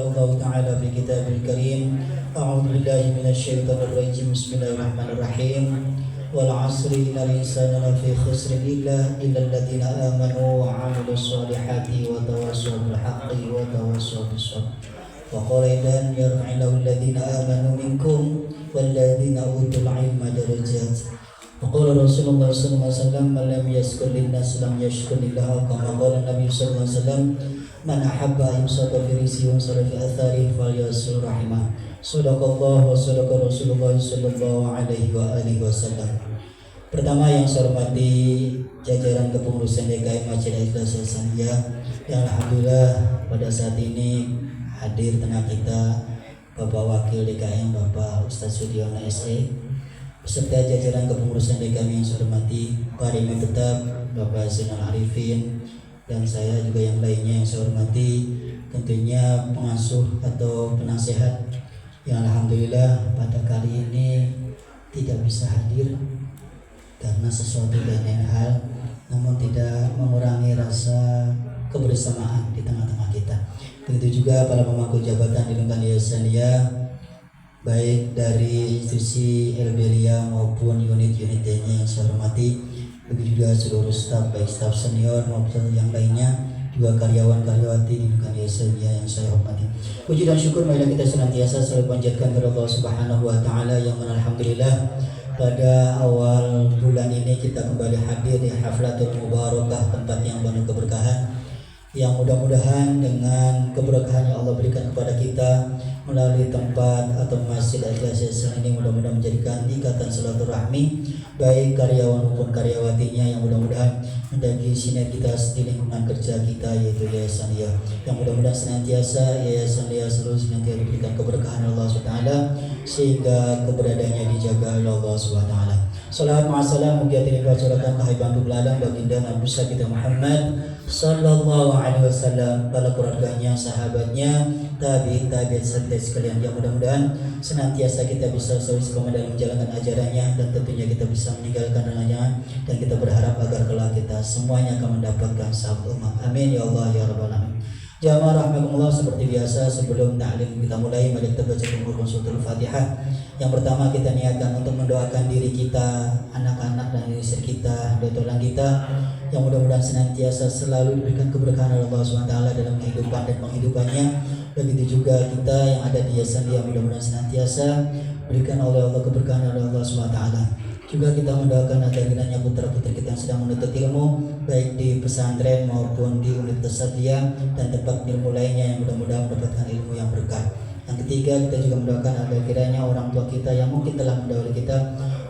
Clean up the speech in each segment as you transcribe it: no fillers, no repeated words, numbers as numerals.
Allah Ta'ala fi kitabil karim. A'udzu billahi minasyaitonir rajim. Bismillahirrahmanirrahim. Wal 'asri innal insana lafi khusrin illa alladziina aamanu wa 'amilus shalihati wa tawassaw bil haqqi wa tawassaw bis sabr. Wa qala idan yarfa'illahu alladziina aamanu minkum walladziina utul 'ilma darajat. Qala Rasulullah sallallahu alaihi wasallam man lam yashkur linnas lam yashkur lillah kama qala Nabi sallallahu alaihi wasallam man ahabba yusaba fi rizqi wa sara fi athari falyasur rahimah. Sadaqallah wa sadaqa Rasulullah sallallahu alaihi wa alihi wasallam. Pertama yang saya hormati jajaran kepengurusan DKI Masjid Al-Ikhlas Hasaniyah yang alhamdulillah pada saat ini hadir tengah kita Bapak Wakil DKI Bapak Ustaz Sudiono SE beserta jajaran kepengurusan DKI yang saya hormati, Pak Imam Tetap, Bapak Zainal Arifin, dan saya juga yang lainnya yang saya hormati, tentunya pengasuh atau penasehat yang alhamdulillah pada kali ini tidak bisa hadir karena sesuatu dan lain hal, namun tidak mengurangi rasa kebersamaan di tengah-tengah kita. Begitu juga para pemangku jabatan di lingkungan Yayasaniyah, baik dari institusi Elberia maupun unit-unitnya yang saya hormati, begitu juga seluruh staf, baik staf senior maupun yang lainnya, juga karyawan-karyawati di lingkungan Yayasaniyah yang saya hormati. Puji dan syukur marilah kita senantiasa selalu panjatkan kepada Allah Subhanahu wa taala yang alhamdulillah pada awal bulan ini kita kembali hadir di Haflatul Mubarakah, tempat yang penuh keberkahan, yang mudah-mudahan dengan keberkahan yang Allah berikan kepada kita melalui tempat atau Masjid Al-Ikhlas ini mudah-mudahan menjadikan ikatan silaturahmi baik karyawan maupun karyawatinya, yang mudah-mudahan menjadi sinergitas di lingkungan kerja kita yaitu Yayasaniyah, yang mudah-mudahan senantiasa Yayasaniyah selalu senantiasa diberikan keberkahan Allah SWT sehingga keberadaannya dijaga oleh Allah SWT. Salawat ma'asalam mugiatin ibadatan kahiban alam baginda Nabi kita Muhammad sallallahu alaihi wasallam, pada keluarganya, sahabatnya, tabi'in sampai sekalian, yang mudah-mudahan senantiasa kita bisa selalu dalam menjalankan ajarannya dan tentunya kita bisa meninggalkan larangannya, dan kita berharap agar kelak kita semuanya akan mendapatkan sahabat umat. Amin ya Allah ya rabbal alamin. Jamaah rahmatullah, seperti biasa sebelum ta'lim kita mulai, mari kita baca umur suratul Fatihah. Yang pertama kita niatkan untuk mendoakan diri kita, anak-anak dan istri kita, doa kita, yang mudah-mudahan senantiasa selalu diberikan keberkahan oleh Allah SWT dalam kehidupan dan penghidupannya. Begitu juga kita yang ada di Yayasaniyah, mudah-mudahan senantiasa berikan oleh Allah keberkahan oleh Allah SWT. Juga kita mendoakan agar kiranya putra-putri kita yang sedang menuntut ilmu baik di pesantren maupun di Universitas Satya dan tempat ilmu lainnya, yang mudah-mudahan mendapatkan ilmu yang berkah. Yang ketiga, kita juga mendoakan agar kiranya orang tua kita yang mungkin telah mendahului kita,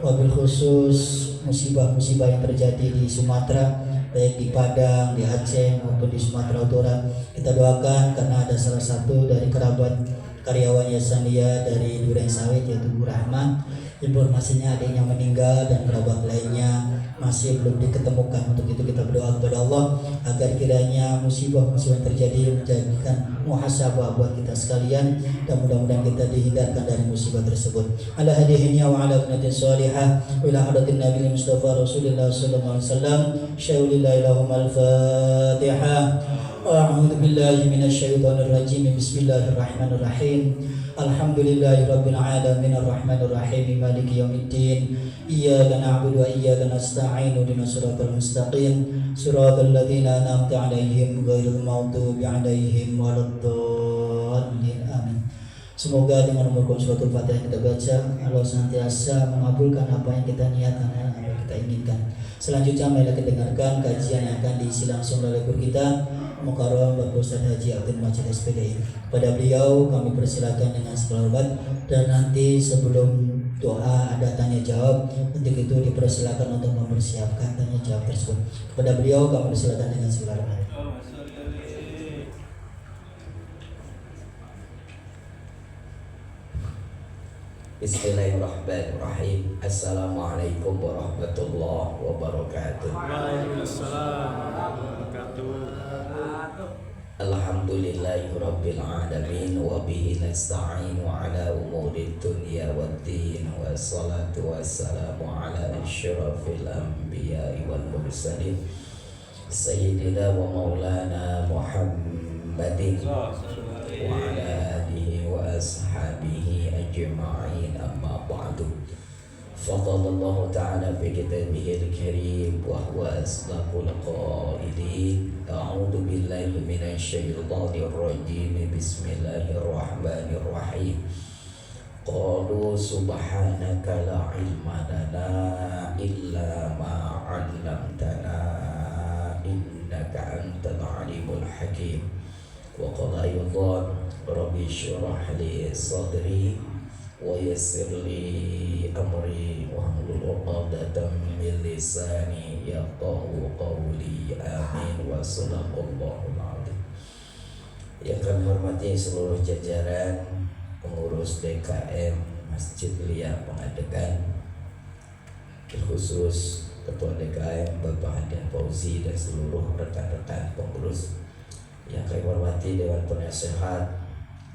wabil khusus musibah-musibah yang terjadi di Sumatera, baik di Padang, di Aceh maupun di Sumatera Utara, kita doakan karena ada salah satu dari kerabat karyawan Yayasaniyah dari Duren Sawit yaitu Bu Rahmat, informasinya adanya meninggal dan kerabat lainnya masih belum diketemukan. Untuk itu kita berdoa kepada Allah agar kiranya musibah-musibah yang terjadi menjadikan muhasabah buat kita sekalian, dan mudah-mudahan kita dihindarkan dari musibah tersebut. Ala hadihinya wa ala kunatin salihah wa ila hadatin Nabi Mustafa Rasulullah sallallahu alaihi wasallam. Syaulillahi lahum al-Fatihah. A'udzu billahi minasyaitonir rajim. Bismillahirrahmanirrahim. Alhamdulillahi rabbil alamin arrahmanir rahim maliki yaumiddin. Iyyaka na'budu wa iyyaka nasta'in ihdinas siratal mustaqim siratal ladzina an'amta 'alaihim ghairil maghdubi 'alaihim waladdallin. Amin. Semoga dengan membaca suratul Fatihah kita baca, Allah senantiasa mengabulkan apa yang kita niatkan dan apa yang kita inginkan. Selanjutnya mari kita dengarkan kajian yang akan diisi langsung oleh guru kita Mukarram Bapak Ustaz Haji Abdul Majid SPDI. Pada beliau kami persilakan dengan segala hormat, dan nanti sebelum doa ada tanya jawab. Untuk itu dipersilakan untuk mempersiapkan tanya jawab tersebut. Kepada beliau kami persilakan dengan segala hormat. Bismillahirrahmanirrahim. Assalamualaikum warahmatullahi wabarakatuh. Waalaikumsalam warahmatullahi wabarakatuh. Alhamdulillahi rabbil alamin wa bihi nasta'inu ala umuri dunya waddin, wassalatu wassalamu ala asyrafil anbiya'i wal mursalin sayyidina wa maulana Muhammadin wa ala أجمعين أما بعد فقال الله تعالى في كتابه الكريم وهو أصدق القائلين أعوذ بالله من الشيطان الرجيم بسم الله الرحمن الرحيم قالوا سبحانك لا علم لنا إلا ما علمتنا إنك أنت العليم الحكيم وقال أيضا رب اشرح لي صدري ويسر لي أمري واحلل عقدة من لساني يفقهوا قولي آمين وصدق الله العظيم. Yang kami hormati seluruh jajaran pengurus DKM Masjid Lia Pengadegan, terkhusus Ketua DKM Bapak Hadian Fauzi dan seluruh rekan-rekan pengurus. Yang kami hormati Dewan Penasehat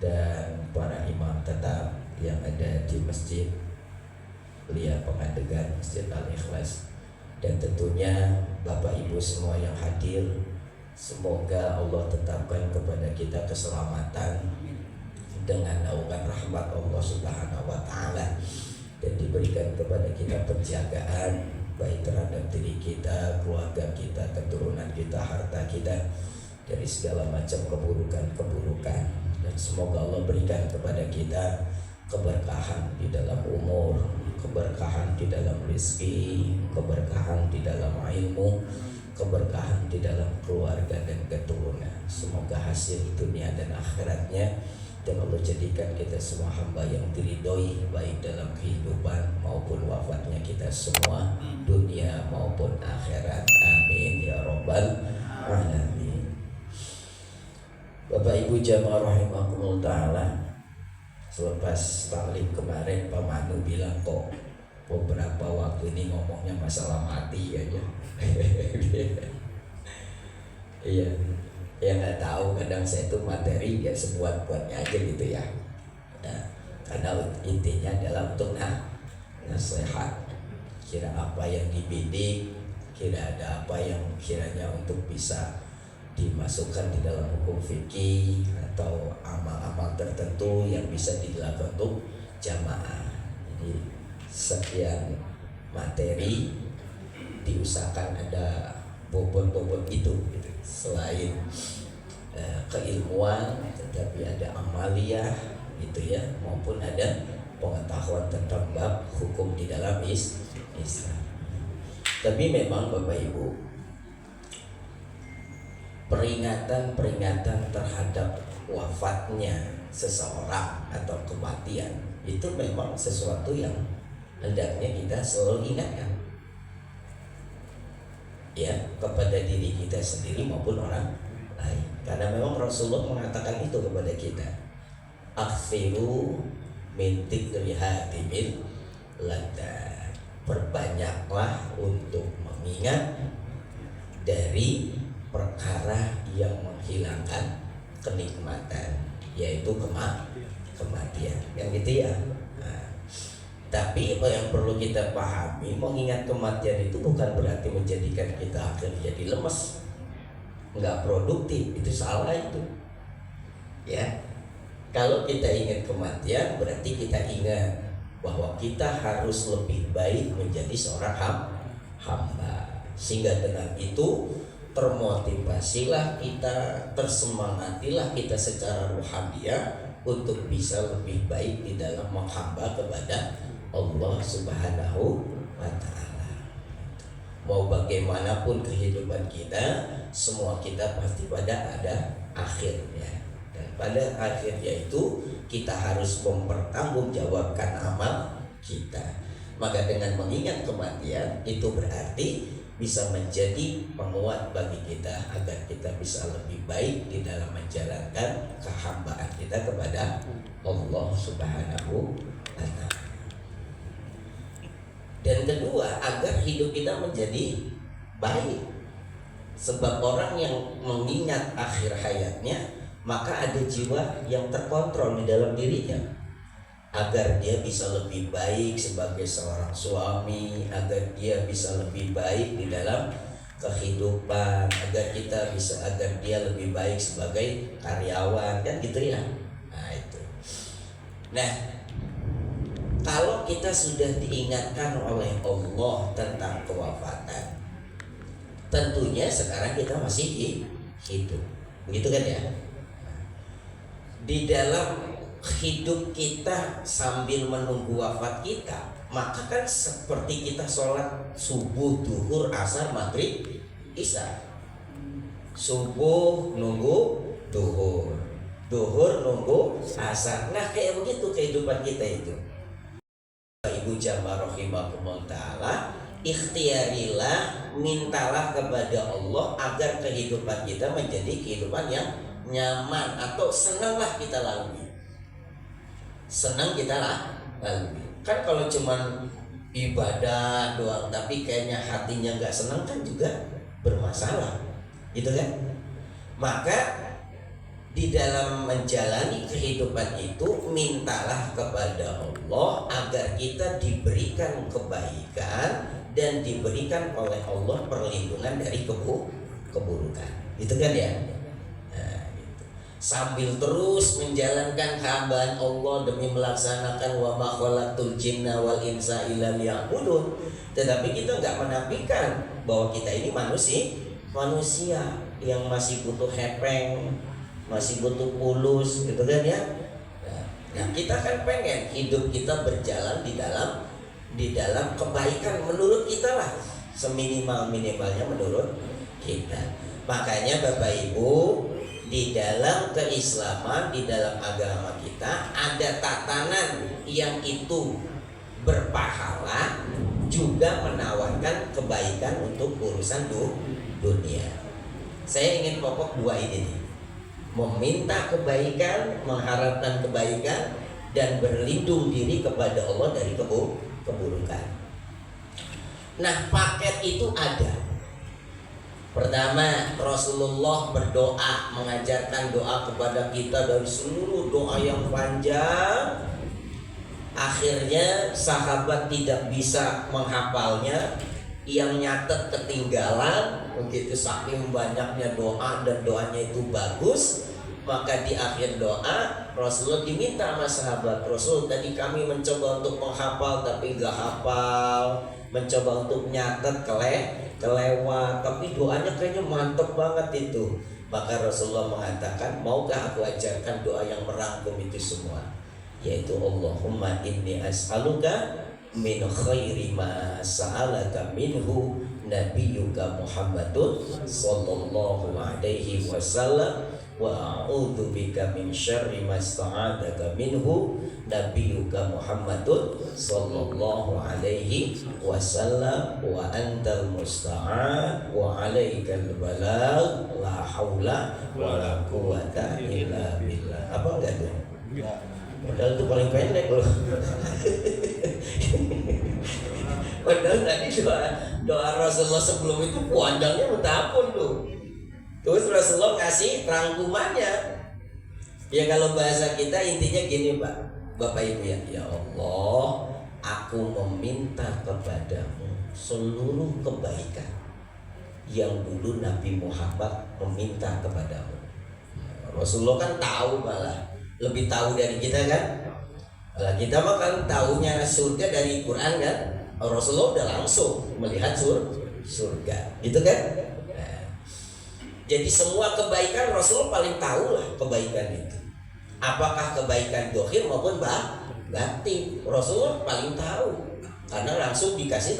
dan para imam tetap yang ada di Masjid Lia Pengadegan, Masjid Al-Ikhlas, dan tentunya Bapak Ibu semua yang hadir. Semoga Allah tetapkan kepada kita keselamatan dengan naungan rahmat Allah Subhanahu wa taala, dan diberikan kepada kita penjagaan baik terhadap diri kita, keluarga kita, keturunan kita, harta kita dari segala macam keburukan-keburukan. Dan semoga Allah berikan kepada kita keberkahan di dalam umur, keberkahan di dalam rezeki, keberkahan di dalam ilmu, keberkahan di dalam keluarga dan keturunan. Semoga hasil dunia dan akhiratnya, dan Allah jadikan kita semua hamba yang diridhoi baik dalam kehidupan maupun wafatnya kita semua, dunia maupun akhirat. Amin ya rabbal alamin. Bapak Ibu jamaah rahimakumullah ta'ala, selepas taklim kemarin Pak Manu bilang kok beberapa waktu ini ngomongnya masalah mati aja. Iya, ya nggak tahu, kadang saya itu materi ya sebuat-buatnya aja gitu ya. Nah, karena intinya adalah untuk nasihat. Kira apa yang dibidik, kira ada apa yang kiranya untuk bisa dimasukkan di dalam hukum fikih atau amal-amal tertentu yang bisa dilakukan untuk jamaah. Jadi sekian materi diusahakan ada bobot-bobot itu gitu. Selain keilmuan, tetapi ada amaliyah gitu ya, maupun ada pengetahuan tentang bab hukum di dalam Islam. Tapi memang Bapak Ibu, peringatan-peringatan terhadap wafatnya seseorang atau kematian itu memang sesuatu yang hendaknya kita selalu ingatkan ya, kepada diri kita sendiri maupun orang lain. Karena memang Rasulullah mengatakan itu kepada kita, akhfiru min dzikri hatimil ladad, perbanyaklah untuk mengingat dari perkara yang menghilangkan kenikmatan, yaitu kematian, yang gitu ya. Nah, tapi apa yang perlu kita pahami, mengingat kematian itu bukan berarti menjadikan kita akhirnya jadi lemes, nggak produktif. Itu salah itu ya. Kalau kita ingat kematian, berarti kita ingat bahwa kita harus lebih baik menjadi seorang hamba, sehingga dengan itu termotivasilah kita, tersemangatilah kita secara ruhaniah untuk bisa lebih baik di dalam menghamba kepada Allah Subhanahu wa ta'ala. Mau bagaimanapun kehidupan kita, semua kita pasti pada ada akhirnya. Dan pada akhirnya itu kita harus mempertanggungjawabkan amal kita. Maka dengan mengingat kematian itu berarti bisa menjadi penguat bagi kita agar kita bisa lebih baik di dalam menjalankan kehambaan kita kepada Allah Subhanahu wa ta'ala. Dan kedua, agar hidup kita menjadi baik. Sebab orang yang mengingat akhir hayatnya, maka ada jiwa yang terkontrol di dalam dirinya, agar dia bisa lebih baik sebagai seorang suami, agar dia bisa lebih baik di dalam kehidupan, agar dia lebih baik sebagai karyawan, kan gitu ya. Nah itu. Nah, kalau kita sudah diingatkan oleh Allah tentang kewafatan, tentunya sekarang kita masih hidup, begitu kan ya? Di dalam hidup kita sambil menunggu wafat kita, maka kan seperti kita sholat subuh, duhur, asar, maghrib, isya. Subuh nunggu duhur, duhur nunggu asar. Nah kayak begitu kehidupan kita itu. Ibu jamaah rahimahumullah ta'ala, ikhtiarilah, mintalah kepada Allah agar kehidupan kita menjadi kehidupan yang nyaman atau senanglah kita lalui. Senang kita lalui. Kan kalau cuman ibadah doang tapi kayaknya hatinya nggak senang kan juga bermasalah, gitu kan? Maka di dalam menjalani kehidupan itu mintalah kepada Allah agar kita diberikan kebaikan dan diberikan oleh Allah perlindungan dari keburukan. Itu kan ya? Nah, gitu. Sambil terus menjalankan hambaan Allah demi melaksanakan wa ma khalaqtul jinna wal insa illa liya'budun. Tetapi kita nggak menafikan bahwa kita ini manusia yang masih butuh hepeng, masih butuh pulus, gitu kan ya? Nah, kita kan pengen hidup kita berjalan di dalam kebaikan menurut kita lah, seminimal-minimalnya menurut kita. Makanya Bapak Ibu, di dalam keislaman, di dalam agama kita ada tatanan yang itu berpahala juga menawarkan kebaikan untuk urusan dunia. Saya ingin pokok dua ini nih. Meminta kebaikan, mengharapkan kebaikan, dan berlindung diri kepada Allah dari keburukan. Nah, paket itu ada. Pertama, Rasulullah berdoa, mengajarkan doa kepada kita dari seluruh doa yang panjang. Akhirnya sahabat tidak bisa menghafalnya, yang nyatet ketinggalan. Begitu saking banyaknya doa dan doanya itu bagus, maka di akhir doa Rasulullah diminta sama sahabat, Rasul tadi kami mencoba untuk menghafal tapi gak hafal, mencoba untuk nyatet kelewat, tapi doanya kayaknya mantep banget itu. Maka Rasulullah mengatakan, maukah aku ajarkan doa yang merangkum itu semua, yaitu Allahumma inni as'aluka min khairi ma sa'alaka minhu nabiyyuka Muhammadun sallallahu alaihi wasallam wa a'udzu bika min syarri ma sta'adaka minhu nabiyyuka Muhammadun sallallahu alaihi wasallam wa antal musta'an wa alaikal balagh la haula wa la quwata illa billah. Apa enggak tuh? Padahal itu paling pendek loh. Padahal tadi doa Rasulullah sebelum itu panjangnya betapun tuh. Terus Rasulullah kasih rangkumannya. Ya kalau bahasa kita intinya gini Pak, Bapak Ibu ya, ya Allah, aku meminta kepadamu seluruh kebaikan yang dulu Nabi Muhammad meminta kepadamu. Rasulullah kan tahu, malah lebih tahu dari kita kan. Kalau kita mah kan tahunya surga dari Quran kan. Rasulullah udah langsung melihat surga, gitu kan? Nah, jadi semua kebaikan Rasulullah paling tahu lah kebaikan itu. Apakah kebaikan dohir maupun batin, Rasulullah paling tahu karena langsung dikasih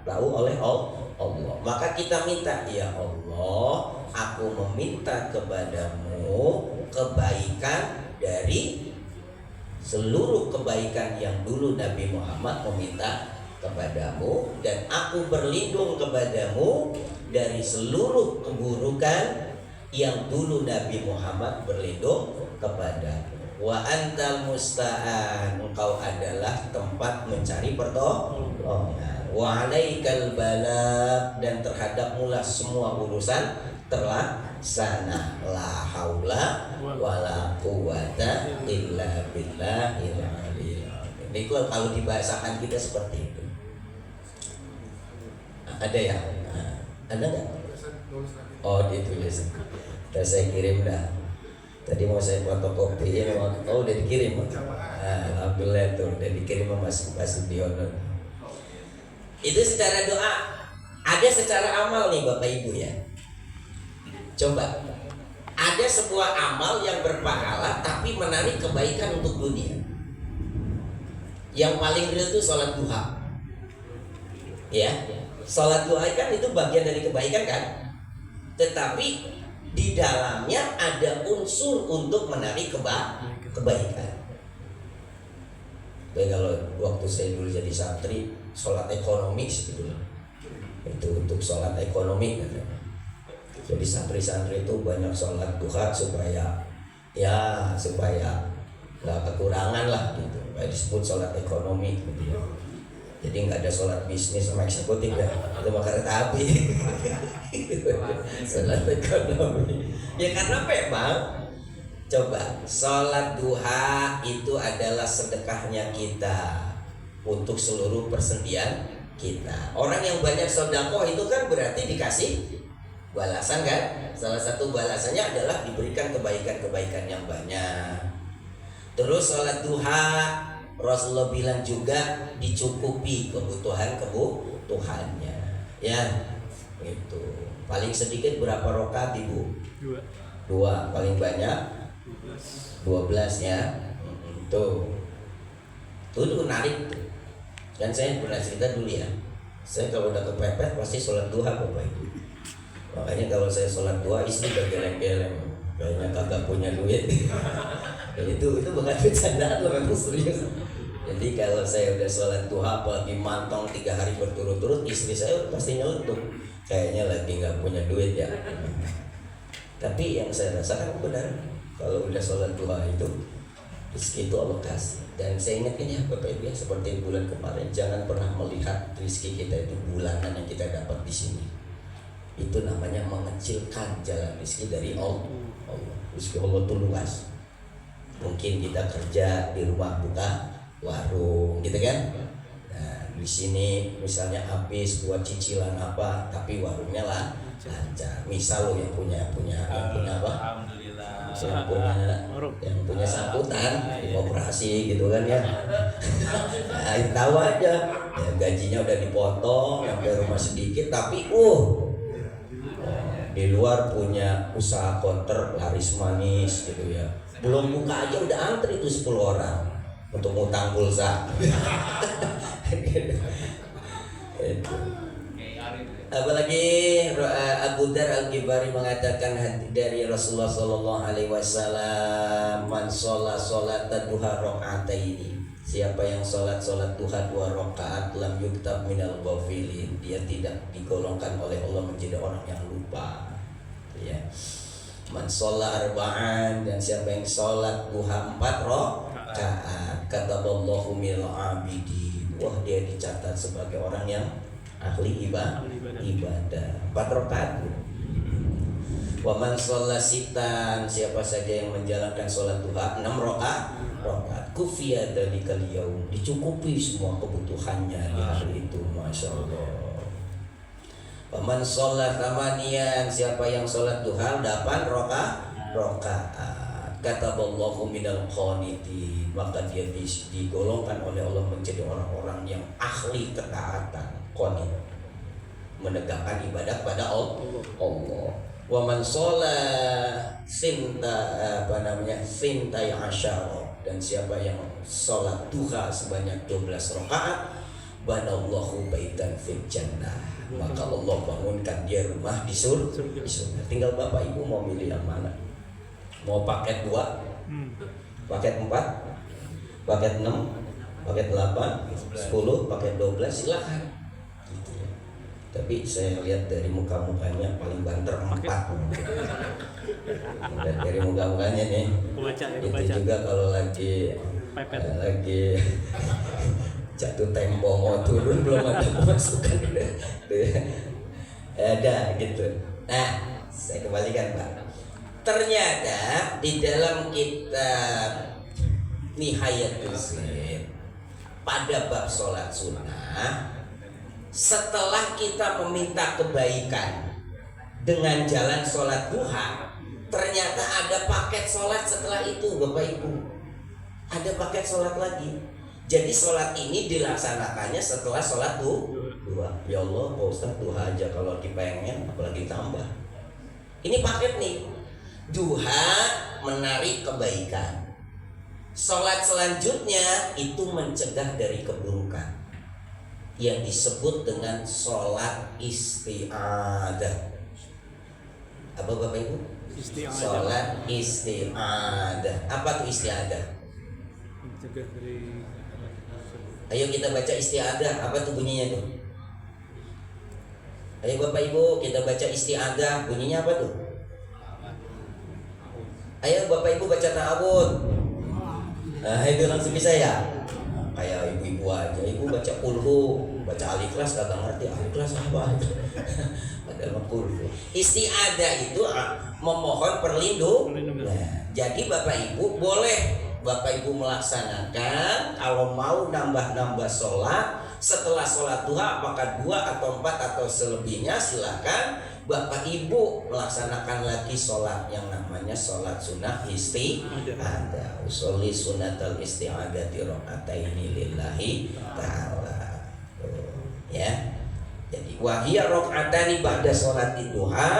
tahu oleh Allah. Maka kita minta, ya Allah, aku meminta kepadamu kebaikan dari seluruh kebaikan yang dulu Nabi Muhammad meminta kepadamu, dan aku berlindung kepadamu dari seluruh keburukan yang dulu Nabi Muhammad berlindung kepadamu. Wa antal musta'an, engkau adalah tempat mencari pertolongan. Wa alaikal balagh, dan terhadapmu lah semua urusan terlaksana. La haula wala quwata illa billahil aliyil azim. Itu kalau dibahasakan kita seperti itu. Ada ya? Ada nggak? Oh, ditulis. Udah saya kirim dah. Tadi mau saya fotokopi ya, udah dikirim. Alhamdulillah tuh udah dikirim sama Mas Sudiono. Itu secara doa. Ada secara amal nih Bapak Ibu ya. Coba. Ada sebuah amal yang berpahala tapi menarik kebaikan untuk dunia. Yang paling real itu sholat duha. Ya, sholat duha kan itu bagian dari kebaikan kan. Tetapi di dalamnya ada unsur untuk menarik kebaikan. Kayak kalau waktu saya dulu jadi santri, sholat ekonomi sebetulnya itu untuk sholat ekonomi kan. Jadi santri-santri itu banyak sholat duha supaya nggak kekurangan lah gitu. Kayak disebut sholat ekonomi gitu ya. Jadi nggak ada sholat bisnis sama eksekutif ya, itu mah kereta api. Sholat ekonomi. Ya karena memang coba sholat duha itu adalah sedekahnya kita untuk seluruh persendian kita. Orang yang banyak sedekah itu kan berarti dikasih balasan kan. Salah satu balasannya adalah diberikan kebaikan-kebaikan yang banyak. Terus sholat duha Rasulullah bilang juga dicukupi kebutuhannya, ya, itu. Paling sedikit berapa rakaat Ibu? 2. Paling banyak 12 ya. Tuh menarik tuh. Dan saya pernah cerita dulu ya. Saya kalau udah kepepet pasti sholat duha Bapak Ibu. Makanya kalau saya sholat duha istri bergeleng-geleng, kayaknya kagak punya duit. itu bukan bercandaan loh, memang serius. Jadi kalau saya udah sholat duha apalagi mantong 3 hari berturut-turut, istri saya pasti nyeletuk, kayaknya lagi nggak punya duit ya. Tapi yang saya rasakan benar, kalau udah sholat duha itu rezeki itu Allah kasih. Dan saya ingatkan ya Bapak Ibu ya, seperti bulan kemarin, jangan pernah melihat rezeki kita itu bulanan yang kita dapat di sini. Itu namanya mengecilkan jalan rezeki dari Allah. Rezeki Allah itu luas. Mungkin kita kerja di rumah buka warung gitu kan. Nah, di sini misalnya habis buat cicilan apa, tapi warungnya lah lancar. Misal lo yang punya apa? Alhamdulillah. Yang punya sambutan di koperasi gitu kan ya. Nah, tahu aja ya, gajinya udah dipotong, sampai rumah sedikit, tapi di luar punya usaha konter laris manis gitu ya. Belum buka aja udah antri tuh 10 orang untuk ngutang pulsa. Apalagi Abu Dar Al-Ghifari mengatakan dari Rasulullah sallallahu alaihi wasallam, man sholat duha rakaataini, siapa yang sholat duha 2 rakaat lam yuktab minal ghafilin, dia tidak digolongkan oleh Allah menjadi orang yang lupa. Ya. Man sholat arba'an, dan siapa yang sholat duha 4 rakaat kataballahu mil abidin, wah dia dicatat sebagai orang yang ahli ibadah 4 rakaat. Wa man sholat sitan, siapa saja yang menjalankan sholat duha 6 rakaat kufiya dalikal yaum, dicukupi semua kebutuhannya di hari itu, masya Allah. Waman sholat tamanian, siapa yang sholat duha 8 rakaat kataballahu minal qanitin, maka dia digolongkan oleh Allah menjadi orang-orang yang ahli ketaatan, qanit, menegakkan ibadah pada Allah. Waman sholat sintai asyara, dan siapa yang sholat duha sebanyak 12 rakaat banallahu baitan fil jannah, maka Allah bangunkan dia rumah di surga. Tinggal Bapak Ibu mau milih yang mana, mau paket 2, paket 4, paket 6, paket 8, 10, paket 12, silakan gitu ya. Tapi saya lihat dari muka-mukanya paling banter 4. Dari muka-mukanya nih itu juga kalau lagi jatuh tempo mau turun belum ada pemasukan ada gitu. Nah, saya kembalikan Pak. Ternyata di dalam kitab Nihayatul Sir pada bab sholat sunnah, setelah kita meminta kebaikan dengan jalan sholat duha, Ternyata ada paket sholat setelah itu, Bapak Ibu. Ada paket sholat lagi. Jadi sholat ini dilaksanakannya setelah sholat duha. Ya Allah, Pak Ustaz, duha aja kalau dipengen, apalagi tambah. Ini paket nih. Duha menarik kebaikan. Sholat selanjutnya itu mencegah dari keburukan, yang disebut dengan sholat isti'adah. Apa Bapak Ibu? Isti'adah. Sholat isti'adah. Apa tuh isti'adah? Mencegah dari Ayo kita baca isti'adah. Apa tuh bunyinya tuh? Ayo Bapak Ibu kita baca isti'adah. Bunyinya apa tuh? Ayo Bapak Ibu baca ta'awud. Nah itu langsung bisa ya. Kayak ibu-ibu aja, ibu baca kulhu, baca al-ikhlas kagak ngerti al-ikhlas apa. Padahal kulhu. Isti'adah itu memohon perlindungan. Nah, jadi Bapak Ibu boleh Bapak Ibu melaksanakan kalau mau nambah-nambah sholat setelah sholat duha, apakah 2 atau 4 atau selebihnya, silakan Bapak Ibu melaksanakan lagi sholat yang namanya sholat sunnah isti'adah. Usolli sunnatal isti'adati rokataini lillahi ta'ala. Ya. Jadi wahiyya rokatani ba'da sholat duha.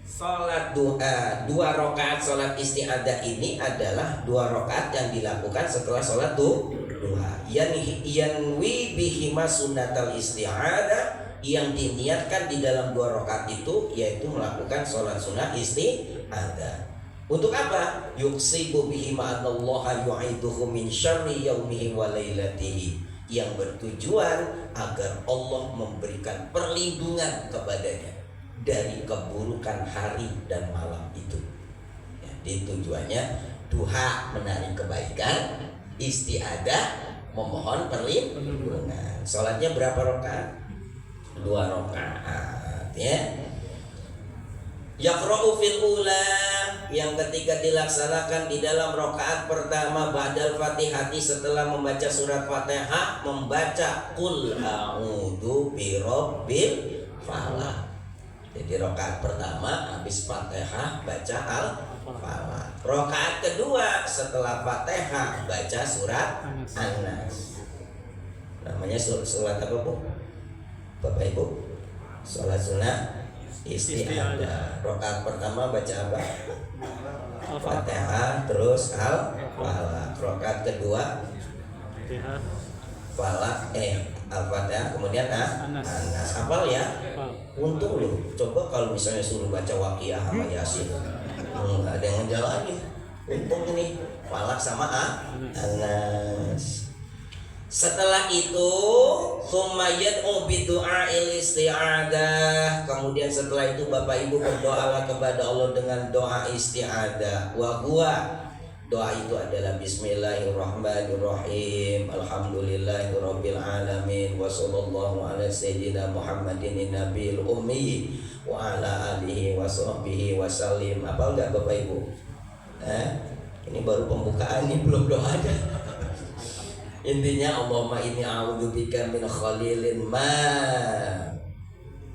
Sholat duha 2 rakaat sholat isti'adah ini adalah 2 rakaat yang dilakukan setelah sholat duha. Yanwi bihima sunnatal isti'adah, yang diniatkan di dalam 2 rakaat itu yaitu melakukan sholat sunnah isti'adah. Untuk apa? Yuksibu bihima anallaha yu'iduhu min syarri yaumihi wa lailatihi, yang bertujuan agar Allah memberikan perlindungan kepadanya dari keburukan hari dan malam itu. Jadi tujuannya duha menarik kebaikan, isti'adah memohon perlindungan. Sholatnya berapa rakaat? 2 rakaat ya. Yaqra'u fil ula, yang ketika dilaksanakan di dalam rakaat pertama ba'dal Fatihati, setelah membaca surat Fatihah membaca qul a'udzu birabbil falaq. Jadi rakaat pertama habis Fatihah baca Al-Falaq. Rakaat kedua setelah Fatihah baca surat An-Nas. Namanya surat apa Bu? Bapak Ibu, sholat sunnah isti'adah. Rakaat pertama baca apa? Fatihah terus Al-Falaq. Rakaat kedua Falaq Al-Fatihah kemudian An-Nas. Hafal ya? Untung loh. Coba kalau misalnya suruh baca Waqiah sama Yasin, nggak ada yang ngejalanin. Untung ini Falaq sama An-Nas. Setelah itu sumayat bidu'ail isti'adah. Kemudian setelah itu Bapak Ibu berdoalah kepada Allah dengan doa isti'adah. Wa huwa, doa itu adalah Bismillahirrahmanirrahim. Alhamdulillahirabbil alamin wa sallallahu ala sayyidina Muhammadin nabiyil ummi wa ala alihi wa sahbihi wa sallim. Apa enggak Bapak Ibu? Ini baru pembukaan, ini belum doanya. Intinya Allahumma inni a'udzubika min khalilin ma.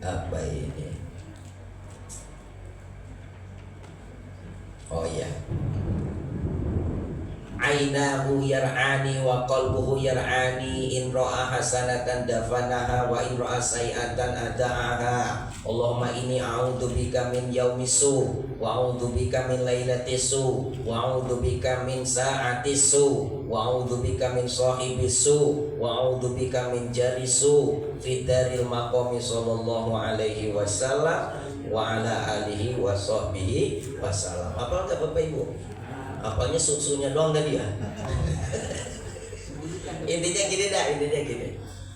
Apa ini? Oh ya. Ainahu yar'ani wa qalbuhu yar'ani, in ra'a hasanatan dafanaha wa in ra'a sayi'atan ada'aha. Allahumma inni a'udzubika min yaumisu wa a'udzubika min lailatisu wa a'udzubika min sa'atisu wa a'udzubika min sahibisu wa a'udzubika min jarisu fi daril maqami sallallahu alaihi wasallam wa ala alihi wa sahbihi wasallam. Apa enggak Bapak Ibu? Apanya susunya doang tadi ya? Intinya gini.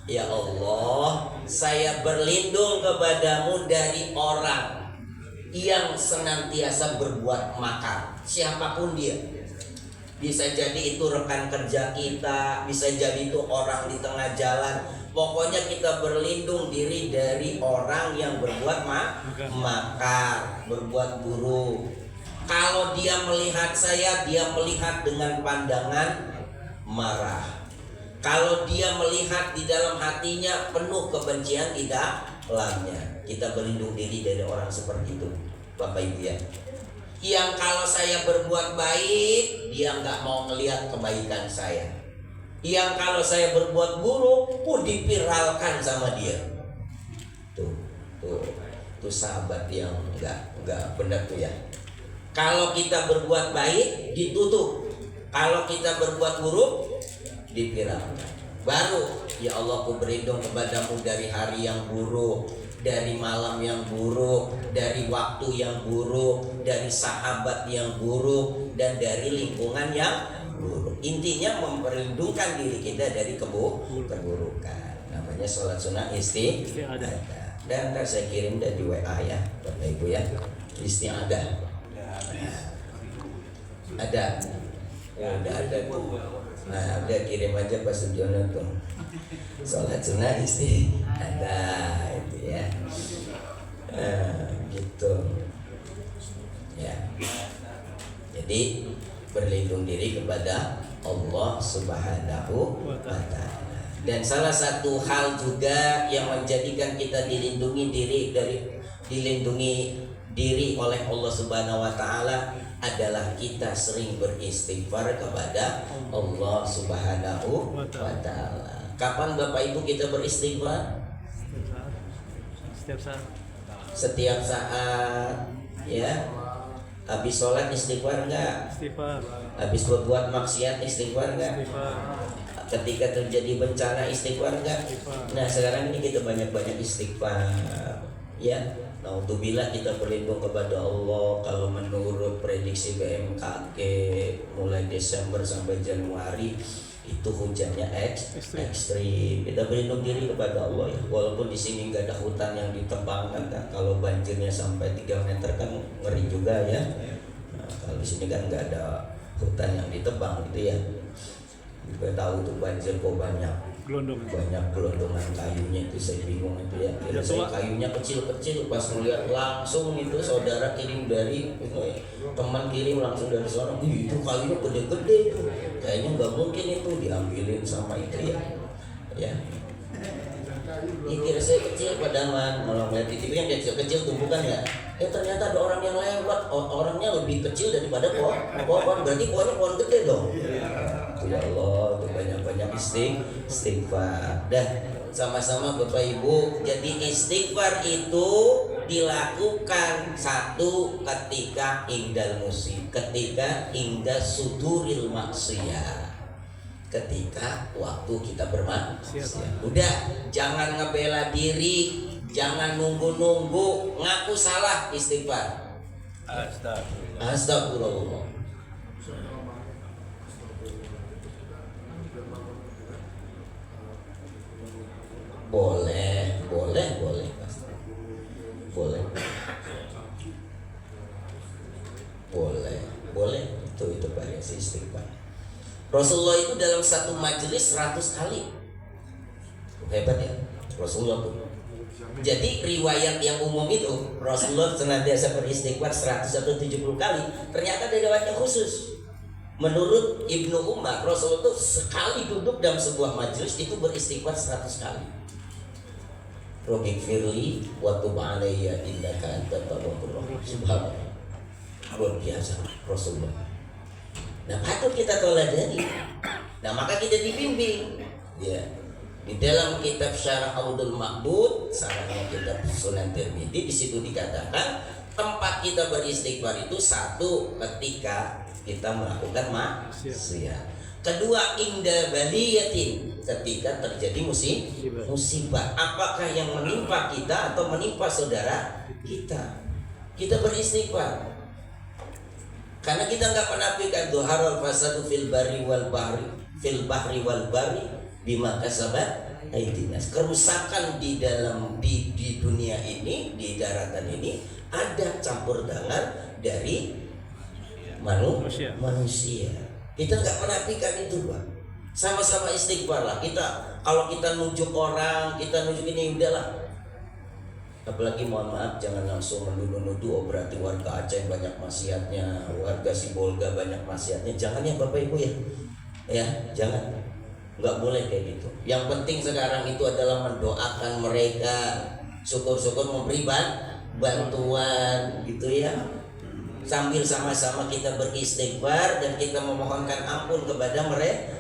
Ya Allah, saya berlindung kepadamu dari orang yang senantiasa berbuat makar, siapapun dia. Bisa jadi itu rekan kerja kita, bisa jadi itu orang di tengah jalan. Pokoknya kita berlindung diri dari orang yang berbuat makar, berbuat buruk. Kalau dia melihat saya, dia melihat dengan pandangan marah. Kalau dia melihat di dalam hatinya penuh kebencian di dalamnya. Kita berlindung diri dari orang seperti itu. Bapak Ibu ya. Yang kalau saya berbuat baik, dia nggak mau ngelihat kebaikan saya. Yang kalau saya berbuat buruk, dipiralkan sama dia. Tuh sahabat yang nggak benar tuh ya. Kalau kita berbuat baik, ditutup. Kalau kita berbuat buruk, dipiralkan. Baru, ya Allah, aku berlindung kepadamu dari hari yang buruk, dari malam yang buruk, dari waktu yang buruk, dari sahabat yang buruk, dan dari lingkungan yang buruk. Intinya memperlindungkan diri kita dari keburukan. Namanya sholat sunnah isti'adah. Dan ntar saya kirim dari WA ya, Bapak Ibu ya. Isti'adah. Ada. Ya, ada tuh. Nah, udah kirim aja Pak Sugiono tuh. Sholat sunnah isti'adah itu ya. Gitu. Ya. Jadi berlindung diri kepada Allah Subhanahu wa Ta'ala. Dan salah satu hal juga yang menjadikan kita dilindungi diri oleh Allah Subhanahu wa Ta'ala adalah kita sering beristighfar kepada Allah Subhanahu wa Ta'ala. Kapan Bapak Ibu kita beristighfar? Setiap saat ya. Habis sholat istighfar enggak? Istighfar. Habis berbuat maksiat istighfar enggak? Ketika terjadi bencana istighfar enggak? Nah sekarang ini kita banyak-banyak istighfar ya. Naudzubillah, kita berlindung kepada Allah. Kalau menurut prediksi BMKG mulai Desember sampai Januari itu hujannya ekstrim. Kita berlindung diri kepada Allah ya. Walaupun di sini nggak ada hutan yang ditebang kan, kalau banjirnya sampai 3 meter kan ngeri juga ya. Nah, kalau di sini kan nggak ada hutan yang ditebang gitu ya. Kita tahu tuh banjir kok banyak gelondongan kayunya, itu saya bingung itu ya. Kira saya kayunya kecil-kecil, pas melihat langsung itu saudara kirim dari itu ya, teman kirim langsung dari sana, itu kayunya gede-gede itu, kayaknya nggak mungkin itu diambilin sama itu ya. Kira saya kecil padahal malah melihat di TV yang kecil-kecil tumbukan ya. Ternyata ada orang yang lewat, orangnya lebih kecil daripada pohon, berarti pohon gede dong. Ya Allah, tuh banyak-banyak istighfar. Dah, sama-sama Bapak Ibu. Jadi istighfar itu dilakukan satu ketika ingdal musib, ketika ingdal suduril maksiyah, ketika waktu kita bermaksiat. Udah, jangan ngebela diri, jangan nunggu-nunggu, ngaku salah, istighfar. Astagfirullah. Boleh. Itu banyak sih istighfar. Rasulullah itu dalam satu majelis 100 kali. Hebat ya Rasulullah tuh. Jadi riwayat yang umum itu Rasulullah senantiasa beristighfar 100 atau 70 kali. Ternyata ada riwayat yang khusus. Menurut Ibnu Umar, Rasulullah itu sekali duduk dalam sebuah majelis itu beristighfar 100 kali. Rabbi firli wa tub alayya innaka antat tawwabur rahim. Subhanallah. Luar biasa Rasulullah. Nah, patut kita teladani. Nah, maka kita dibimbing ya. Di dalam kitab Syarah Audul Ma'bud, sarahnya kitab Sunan Tirmidzi, di situ dikatakan tempat kita beristighfar itu satu ketika kita melakukan maksiat. Kedua, inda baliyatin, ketika terjadi musibah. Apakah yang menimpa kita atau menimpa saudara kita? Kita beristighfar. Karena kita nggak pernah pikir dhuharul fasadu fil bahri wal bahri bima kasabat aidinas. Kerusakan di dalam di dunia ini, di daratan ini ada campur tangan dari manusia. Kita nggak menafikan itu, Pak. Sama-sama istighfar lah. Kalau kita nunjuk orang, kita nunjuk ini udahlah. Apalagi mohon maaf, jangan langsung menuduh-nuduh, oh berarti warga Aceh banyak maksiatnya, warga Sibolga banyak maksiatnya. Jangan ya Bapak Ibu ya. Ya, jangan. Nggak boleh kayak gitu. Yang penting sekarang itu adalah mendoakan mereka, syukur-syukur memberi bantuan gitu ya. Sambil sama-sama kita beristighfar dan kita memohonkan ampun kepada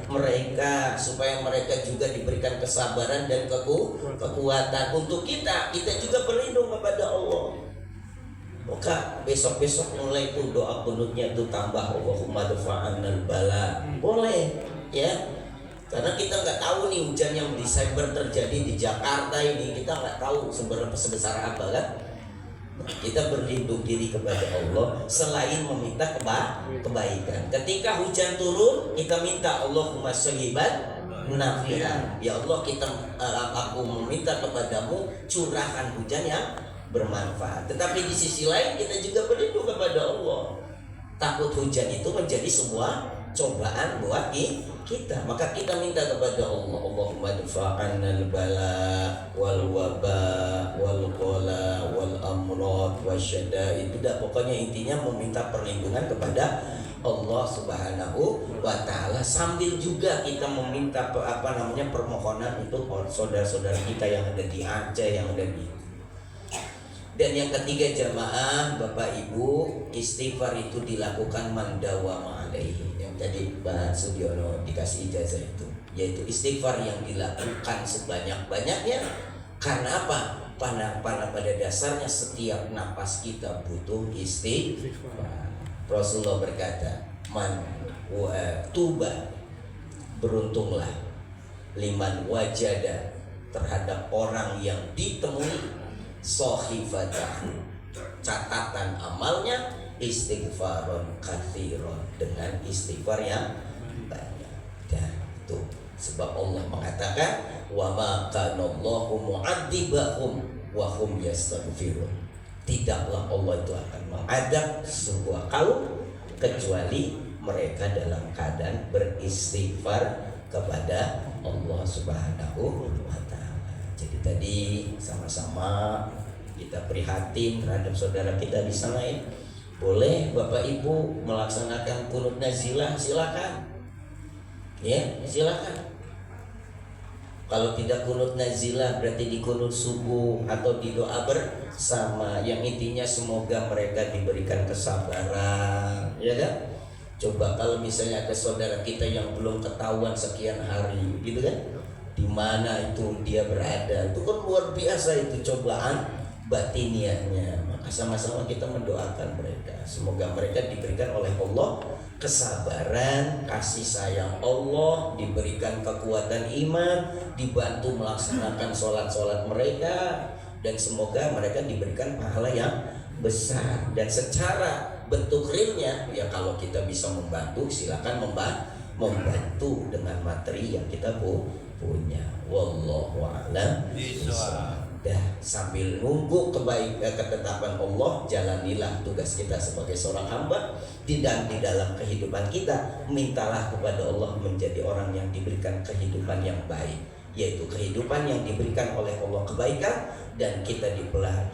mereka supaya mereka juga diberikan kesabaran dan kekuatan untuk kita juga berlindung kepada Allah. Maka besok-besok mulai itu doa kunutnya itu tambah Allahumma dafa'annal bala. Boleh ya. Karena kita nggak tahu nih hujan yang di Desember terjadi di Jakarta ini, kita nggak tahu sebesar apa kan. Kita berlindung diri kepada Allah selain meminta kebaikan. Ketika hujan turun, kita minta Allahumma shayyiban nafi'an. Ya Allah, aku meminta kepadamu curahkan hujan yang bermanfaat. Tetapi di sisi lain kita juga berlindung kepada Allah. Takut hujan itu menjadi sebuah cobaan buat kita. Maka kita minta kepada Allah, Allahumma dafa'annal bala wal waba wal qala wal amrad wasyada'id. Itu dah pokoknya intinya meminta perlindungan kepada Allah Subhanahu wa taala, sambil juga kita meminta permohonan untuk saudara-saudara kita yang ada di Aceh, yang ada di. Dan yang ketiga jamaah, Bapak Ibu, istighfar itu dilakukan mandawama alaihi. Yang tadi Pak Sudiono dikasih ijazah itu, yaitu istighfar yang dilakukan sebanyak-banyaknya. Karena apa? Pada dasarnya setiap napas kita butuh istighfar. Rasulullah berkata, man tuba, beruntunglah liman wajada, terhadap orang yang ditemui sohifatan, catatan amalnya, istighfaron kathiron, dengan istighfar yang banyak. Dan itu sebab Allah mengatakan wa ma kanallahu mu'adzibahum wa hum yastaghfirun. Tidaklah Allah itu akan mengadab sebuah kaum kecuali mereka dalam keadaan beristighfar kepada Allah Subhanahu wa ta'ala. Jadi tadi sama-sama kita prihatin terhadap saudara kita di sana ya. Boleh Bapak Ibu melaksanakan kunut nazilah, silakan. Ya, silakan. Kalau tidak kunut nazilah berarti di kunut subuh atau di doa bersama, yang intinya semoga mereka diberikan kesabaran, ya kan? Coba kalau misalnya ada saudara kita yang belum ketahuan sekian hari, gitu kan? Di mana itu dia berada, itu kan luar biasa itu cobaan batiniahnya. Maka sama-sama kita mendoakan mereka, semoga mereka diberikan oleh Allah kesabaran, kasih sayang Allah, diberikan kekuatan iman, dibantu melaksanakan sholat-sholat mereka, dan semoga mereka diberikan pahala yang besar. Dan secara bentuk realnya ya, kalau kita bisa membantu, silakan membantu dengan materi yang kita punya. Wallahu a'lam bishawab. Sambil nunggu ketetapan Allah, jalanilah tugas kita sebagai seorang hamba, dan di dalam kehidupan kita mintalah kepada Allah menjadi orang yang diberikan kehidupan yang baik, yaitu kehidupan yang diberikan oleh Allah kebaikan, dan kita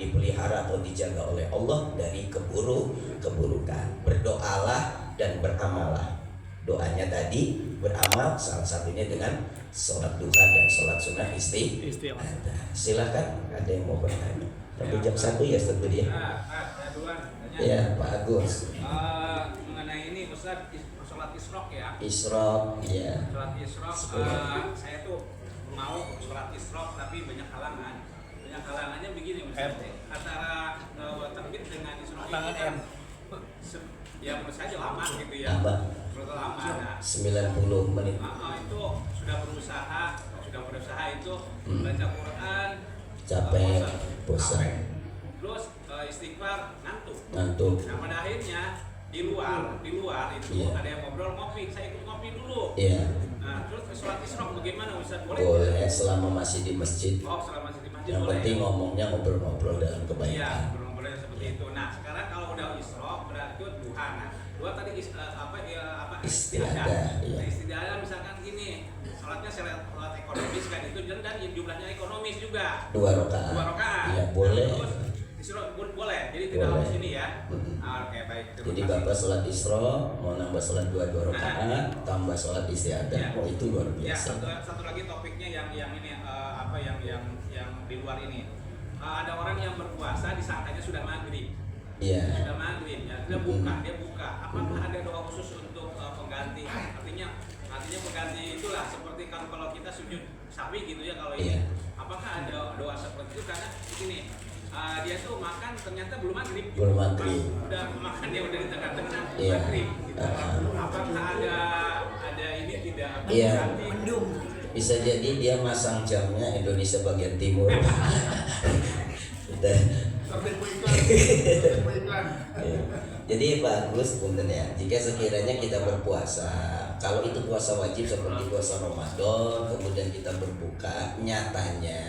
dipelihara atau dijaga oleh Allah dari keburukan. Berdoalah dan beramallah. Doanya tadi beramal, salah satunya dengan sholat duha dan sholat sunnah istighfar. Silakan, ada yang mau bertanya. Tapi jam 1 ya setelah dia. Ya Pak Agus. Mengenai ini Ustaz, sholat isyraq ya. Isyraq ya. Sholat isyraq, saya tuh mau sholat isyraq tapi banyak halangan. Banyak halangannya begini Ustaz. Antara terbit dengan isyraq ini kan, ya menurut saya lama gitu ya. Lama. Nah, 90 menit. Itu sudah berusaha itu baca Quran, capek, bosan. Terus istighfar, ngantuk. Nah pada akhirnya di luar itu ada yang ngobrol, ngopi, saya ikut ngopi dulu. Nah terus sholat isyraq bagaimana Ustaz? Boleh selama masih di masjid. Selama masih di masjid yang boleh. penting ngomongnya ngobrol-ngobrol dalam kebaikan. Iya, ngobrol-ngobrol seperti itu. Nah sekarang kalau udah isyraq berarti duha. Nah dua tadi istiadah. Istiadah misalkan gini, sholatnya sholat ekonomis kan itu, dan jumlahnya ekonomis juga. 2 rakaat. Ya boleh. Boleh. Jadi tidak harus ini ya. Oke, baik. Jadi Bapak sholat isra mau nambah sholat 2 rakaat, tambah sholat istiadah. Oh itu luar biasa. Ya, satu lagi topiknya yang ini yang di luar ini. ada orang yang berpuasa disangkanya sudah maghrib. Iya. Sudah maghrib ya, dia buka. Apakah ada doa khusus untuk pengganti? Artinya pengganti itulah seperti kalau kita sujud sawi gitu ya kalau ini. Iya. Apakah ada doa seperti itu karena begini dia tuh makan ternyata belum maghrib. Belum maghrib. Udah makan dia udah di tengah-tengah Iya. maghrib. Gitu. Apakah ada ini tidak Iya. berganti? Bisa jadi dia masang jamnya Indonesia bagian timur. Udah. Ya. Jadi bagus punten ya. Jika sekiranya kita berpuasa, kalau itu puasa wajib seperti puasa Ramadan, kemudian kita berbuka, nyatanya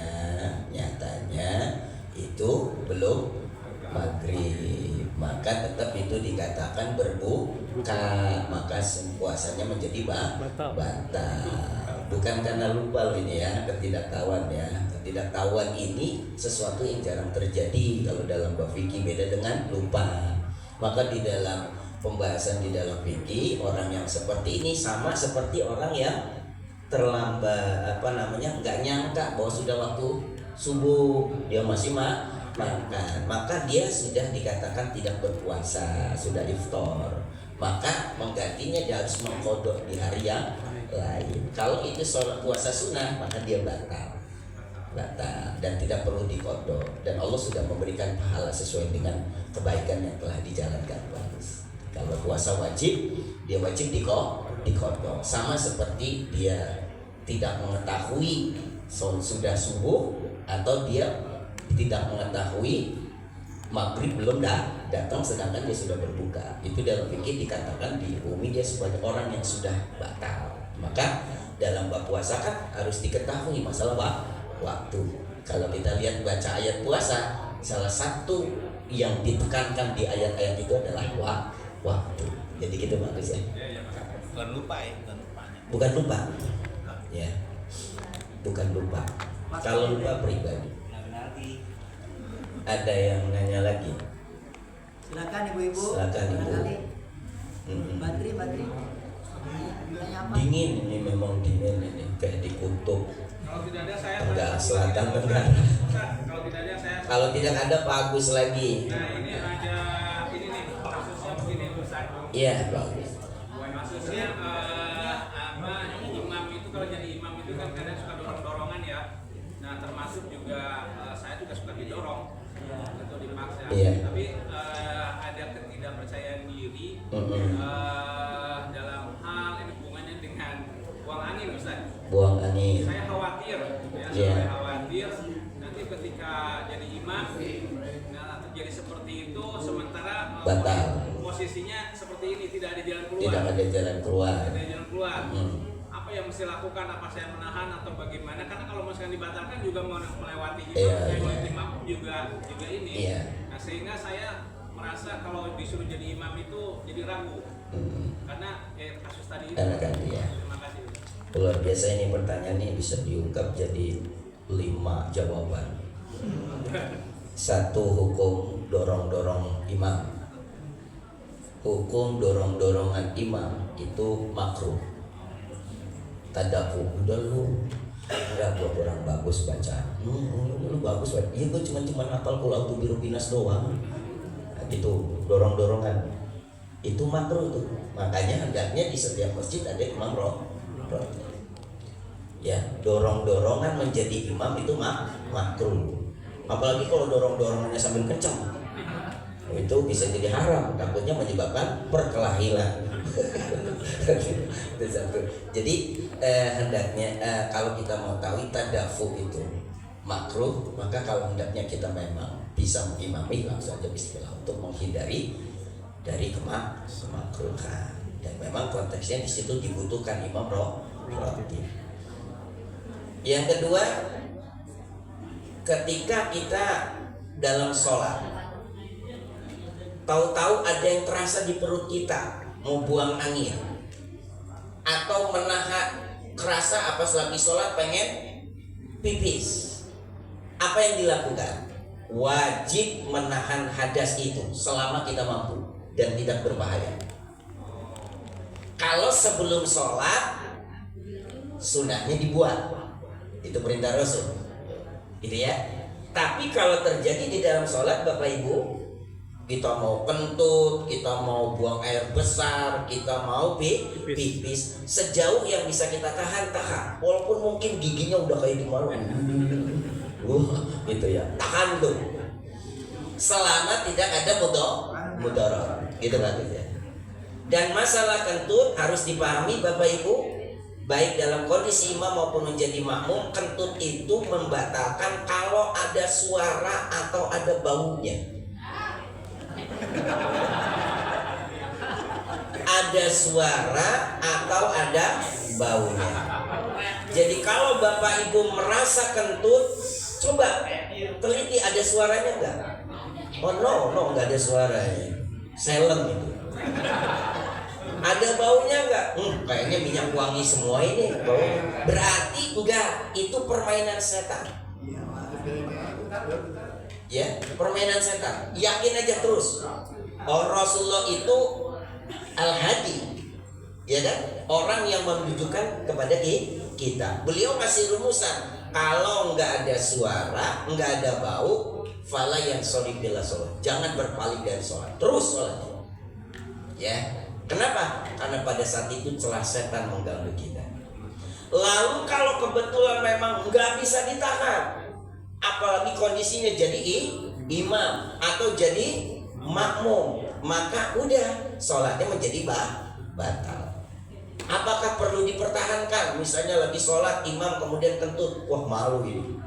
itu belum maghrib, maka tetap itu dikatakan berbuka, maka puasanya menjadi batal. Bukan karena lupa loh ini ya, ketidaktahuan ya. Ketidaktahuan ini sesuatu yang jarang terjadi kalau dalam bab fikih, beda dengan lupa. Maka di dalam pembahasan di dalam fikih, orang yang seperti ini sama seperti orang yang terlambat nggak nyangka bahwa sudah waktu subuh dia masih makan, maka dia sudah dikatakan tidak berpuasa, sudah iftar. Maka menggantinya dia harus mengkodok di hari yang lain. Kalau itu sholat puasa sunnah, maka dia batal dan tidak perlu dikodok, dan Allah sudah memberikan pahala sesuai dengan kebaikan yang telah dijalankan. Bagus. Kalau puasa wajib, dia wajib dikodok, sama seperti dia tidak mengetahui sudah subuh atau dia tidak mengetahui maghrib belum datang sedangkan dia sudah berbuka. Itu dalam fikih dikatakan dihukumi dia sebagai orang yang sudah batal. Maka dalam bab puasa kan harus diketahui masalah waktu. Kalau kita lihat baca ayat puasa, salah satu yang ditekankan di ayat-ayat itu adalah waktu. Jadi gitu bagus ya. Bukan lupa ya, Bukan lupa. Ya. Bukan lupa. Kalau lupa pribadi. Ada yang nanya lagi? Silakan ibu-ibu. Silakan ibu. Badri. Tanya apa? Dingin ini, memang dingin ini, kayak di kutub. Kalau tidak ada saya Tenggara Selatan Tenggara. Kalau tidak ada saya. Kalau tidak ada bagus lagi. Nah ini ada ini nih kasusnya begini Ustaz. Iya bagus. Kasusnya imam itu kalau jadi imam itu kan kadang suka dorong-dorongan ya. Nah termasuk juga saya juga suka didorong atau dipaksa. Iya. Tapi ada ketidakpercayaan diri dalam hal ini hubungannya dengan buang angin Ustaz. Buang angin. Saya khawatir ya, Iya. saya khawatir nanti ketika jadi imam terjadi seperti itu sementara Batal. posisinya seperti ini, tidak ada jalan keluar. Tidak ada jalan keluar. Tidak ada jalan keluar. Apa yang mesti lakukan? Apa saya menahan atau bagaimana? Karena kalau misalkan dibatalkan juga melewati imam, Iya, melewati iya. imam juga ini. Iya. Nah, sehingga saya merasa kalau disuruh jadi imam itu jadi ragu. Karena kasus tadi itu. Karena kan dia. Terima kasih. Luar biasa ini pertanyaan ini bisa diungkap jadi 5 jawaban. 1, hukum dorong-dorong imam. Hukum dorong-dorongan imam itu makruh. Tadaku, udah lu enggak, gua kurang bagus baca. Lu bagus banget. Iya, gua cuma hafal qul a'udzu birabbinas doang. Nah, gitu, dorong-dorongan. Itu makruh tuh. Makanya hendaknya di setiap masjid ada imam roh. Ya, dorong-dorongan menjadi imam itu makruh. Apalagi kalau dorong-dorongannya sambil kencang, itu bisa jadi haram, takutnya menyebabkan perkelahian. Itu satu. Jadi hendaknya kalau kita mau tahu tadafu itu makruh, maka kalau hendaknya kita memang bisa mengimami, langsung aja bismillah untuk menghindari dari kemakruhan. Dan memang konteksnya di situ dibutuhkan imam rotib. Yang kedua, ketika kita dalam sholat, tahu-tahu ada yang terasa di perut kita, mau buang angin, atau menahan kerasa apa selagi sholat pengen pipis, apa yang dilakukan? Wajib menahan hadas itu selama kita mampu dan tidak berbahaya. Kalau sebelum sholat, sunahnya dibuat. Itu perintah Rasul, gitu ya. Tapi kalau terjadi di dalam sholat Bapak Ibu, kita mau kentut, kita mau buang air besar, kita mau pipis, sejauh yang bisa kita tahan, walaupun mungkin giginya udah kayak gimana, gitu ya, tahan tuh, selama tidak ada mudarat, gitu kan ya. Dan masalah kentut harus dipahami Bapak Ibu, baik dalam kondisi imam maupun menjadi makmum, kentut itu membatalkan kalau ada suara atau ada baunya. Ada suara atau ada baunya. Jadi kalau Bapak Ibu merasa kentut, coba teliti ada suaranya enggak? Oh no, enggak ada suaranya. Silent itu. Ada baunya enggak? Kayaknya minyak wangi semua ini baunya. Berarti enggak, itu permainan setan. Ya, permainan setan. Yakin aja terus. Rasulullah itu Al-Hadi, ya kan? Orang yang menunjukkan kepada kita. Beliau kasih rumusan. Kalau nggak ada suara, nggak ada bau, fala yang solibila sholat. Jangan berpaling dari sholat. Terus sholatnya. Ya. Kenapa? Karena pada saat itu celah setan mengganggu kita. Lalu kalau kebetulan memang nggak bisa ditahan, apalagi kondisinya jadi imam atau jadi makmum, maka udah sholatnya menjadi batal. Apakah perlu dipertahankan? Misalnya lagi sholat imam kemudian kentut, wah malu ini.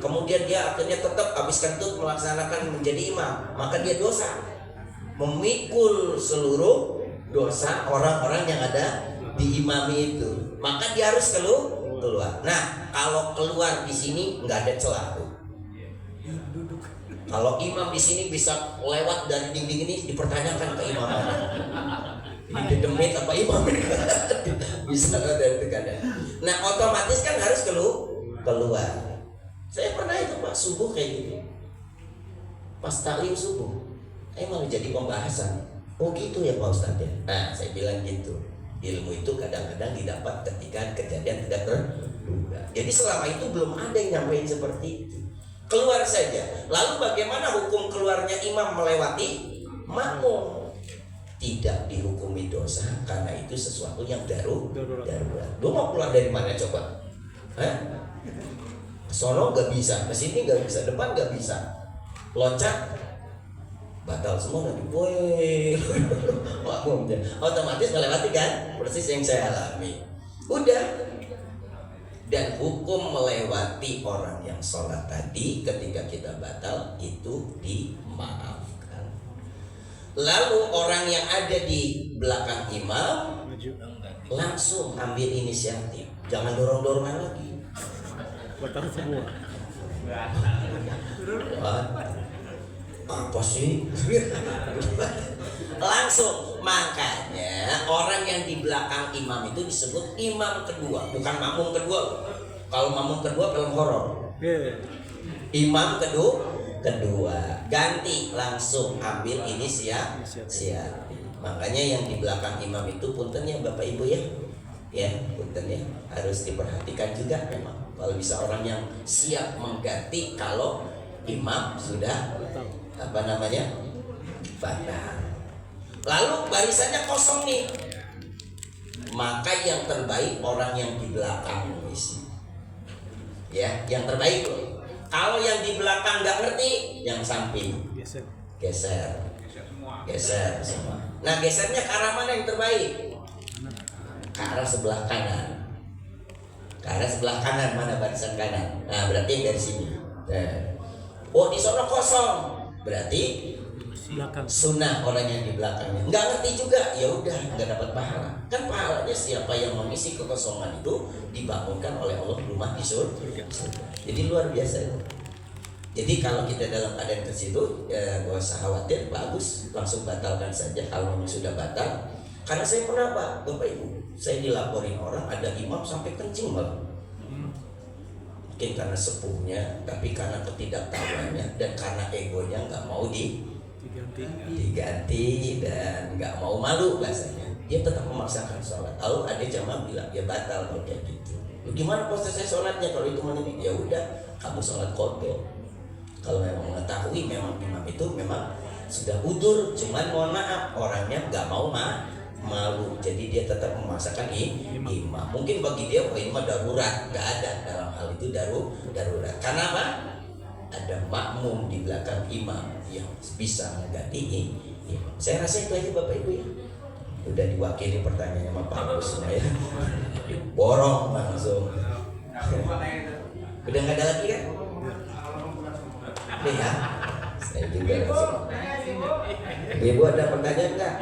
Kemudian dia akhirnya tetap habis kentut melaksanakan menjadi imam, maka dia dosa, memikul seluruh dosa orang-orang yang ada di imami itu. Maka dia harus keluar. Nah, kalau keluar di sini nggak ada celah tuh. Kalau imam di sini bisa lewat dari dinding ini, dipertanyakan ke imamannya. Ini demit apa imam ini? Bisa dari itu kadang. Nah, otomatis kan harus keluar. Saya pernah itu Pak, subuh kayak gitu. Pas taklim subuh, malah jadi pembahasan. Oh gitu ya Pak Ustadz ya. Nah, saya bilang gitu. Ilmu itu kadang-kadang didapat ketika kejadian tidak terduga. Jadi selama itu belum ada yang nyampein seperti itu. Keluar saja. Lalu bagaimana hukum keluarnya imam melewati makmum? Tidak dihukumi dosa karena itu sesuatu yang darurat. Lu mau keluar dari mana coba? Sono nggak bisa, ke sini nggak bisa, depan nggak bisa. Loncat batal semua nanti. Woi. Makmum otomatis melewati kan? Persis yang saya alami. Udah. Dan hukum melewati orang yang sholat tadi ketika kita batal itu dimaafkan. Lalu orang yang ada di belakang imam langsung ambil inisiatif, jangan dorong-dorongan lagi. Batal semua. Apa sih? Langsung. Makanya orang yang di belakang imam itu disebut imam kedua, bukan makmum kedua. Kalau makmum kedua film horor. Imam kedua ganti, langsung ambil inisiatif. Makanya yang di belakang imam itu punten ya Bapak Ibu ya punten ya, harus diperhatikan juga memang. Kalau bisa orang yang siap mengganti kalau imam sudah batal. Lalu barisannya kosong nih, maka yang terbaik orang yang di belakang mengisi. Ya, yang terbaik loh. Kalau yang di belakang nggak ngerti, yang samping geser semua. Nah, gesernya ke arah mana yang terbaik? Ke arah sebelah kanan. Mana barisan kanan? Nah, berarti yang dari sini. Oh, di sana kosong. Berarti belakang. Sunnah orang yang di belakangnya nggak ngerti juga, ya udah nggak dapat pahala. Kan pahalanya siapa yang mengisi kekosongan itu dibangunkan oleh Allah rumah di surga. Jadi luar biasa itu. Jadi kalau kita dalam keadaan ke situ, ya gak usah khawatir, bagus, langsung batalkan saja kalau memang sudah batal. Karena saya pernah Pak, Bapak Ibu, saya dilaporin orang ada imam sampai kencing malah. Mungkin karena sepuhnya, tapi karena ketidaktahuannya dan karena egonya nggak mau diganti dan nggak mau malu bahasanya, dia tetap memaksakan sholat. Lalu ada jamaah bilang ya batal kalau kayak gitu. Gimana proses saya sholatnya kalau itu menit? Ya udah, kamu sholat kodok. Kalau memang mengetahui memang imam itu memang sudah udur, cuman mohon maaf orangnya nggak mau malu, jadi dia tetap memaksakan imam. Mungkin bagi dia ini mah darurat, nggak ada dalam hal itu darurat. Karena apa? Ada makmum di belakang imam yang bisa mengganti imam. Saya rasa itu aja Bapak Ibu ya. Udah diwakili pertanyaannya sama Pak Agus semua ya. Borong langsung. Udah nggak ada lagi kan? Nih ya, saya juga langsung. Ibu ada pertanyaan nggak?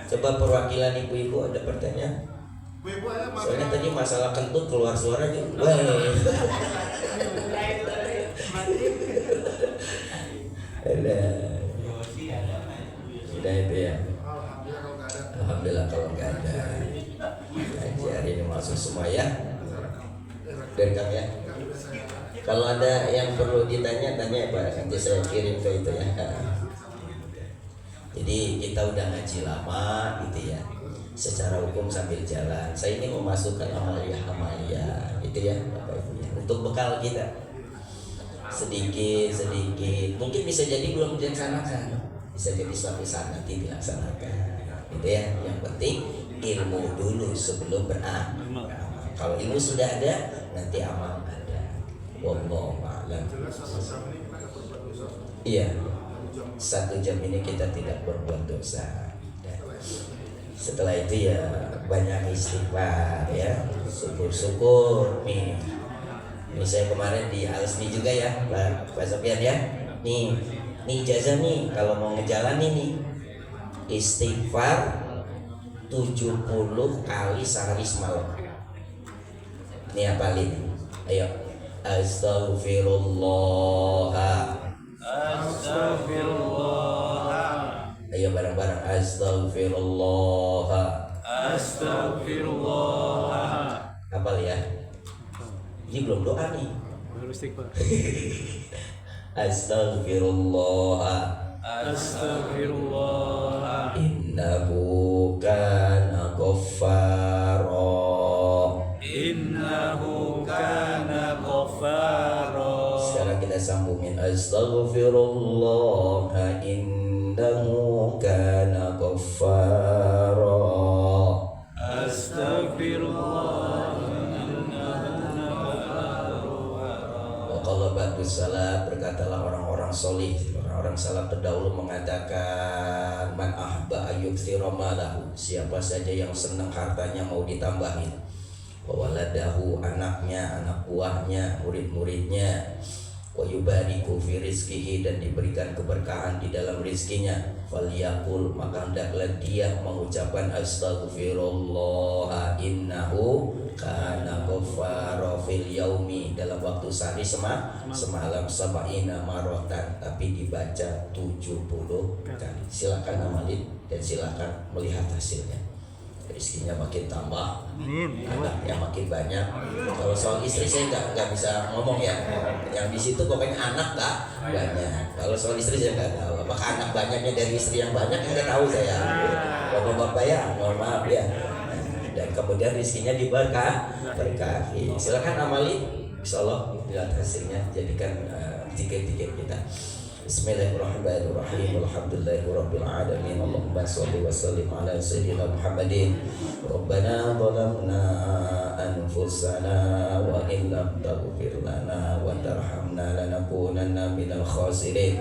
Coba perwakilan ibu-ibu ada pertanyaan? Soalnya tadi masalah kentut keluar suara juga. Ada. Sudah itu ya. Alhamdulillah kalau nggak ada. Kaji hari ini masuk semua ya. Dan kami ya. Kalau ada yang perlu ditanya, tanya Pak. Nanti saya kirim ke itu ya. Jadi kita udah ngaji lama gitu ya. Secara hukum sambil jalan. Saya ini memasukkan amalia itu ya Bapak Ibu ya. Untuk bekal kita. Sedikit. Mungkin bisa jadi belum dilaksanakan. Bisa jadi suatu saat nanti dilaksanakan. Gitu ya. Yang penting ilmu dulu sebelum beramal. Kalau ilmu sudah ada, nanti amal ada. Wallahu a'lam. Iya. 1 jam ini kita tidak berbuat dosa. Setelah itu ya banyak istighfar ya, syukur nih. Ini saya kemarin di Alsni juga ya, Pak Sofian ya. Nih ijazah nih kalau mau ngejalanin nih istighfar 70 kali sehari semalam. Ini apa ini? Ayo. Astaghfirullah. Ayo bareng-bareng. Astaghfirullah. Hafal ya. Ini belum doa nih. Baru istighfar. Astaghfirullah. Innahu kana ghaffara. Sekarang kita sambungin. Astaghfirullah. Innahu kana ghaffara. Kalau ba'du salaf, berkatalah orang-orang solih, orang-orang salaf terdahulu mengatakan, man ahba ayyukthira malahu, siapa saja yang senang hartanya mau ditambahin, wa waladahu, anaknya, anak buahnya, murid-muridnya, wa yubariku fi rizkihi, dan diberikan keberkahan di dalam rizkinya, falyaqul, maka hendaklah dia mengucapkan astaghfirullah innahu kana ghaffara fil yaumi, dalam waktu sehari semalam sab'ina maratan, tapi dibaca 70 kali. Silakan amalin dan silakan melihat hasilnya. Rizkinya makin tambah, anaknya makin banyak. Kalau soal istri saya nggak bisa ngomong ya. Yang di situ pokoknya anak banyak. Kalau soal istri saya nggak tahu. Apakah anak banyaknya dari istri yang banyak, nggak tahu saya. Bapak-bapak ya, mohon maaf ya. Dan kemudian rizkinya diberkahi. Silakan amali, insyaallah lihat hasilnya, jadikan tiket-tiket kita. Bismillahirrahmanirrahim. Alhamdulillahirabbil alamin. Allahumma shalli wa sallim ala sayyidina Muhammadin. Rabbana zalamna anfusana wa in lam taghfir lana wa tarhamna lanakunanna minal khasirin.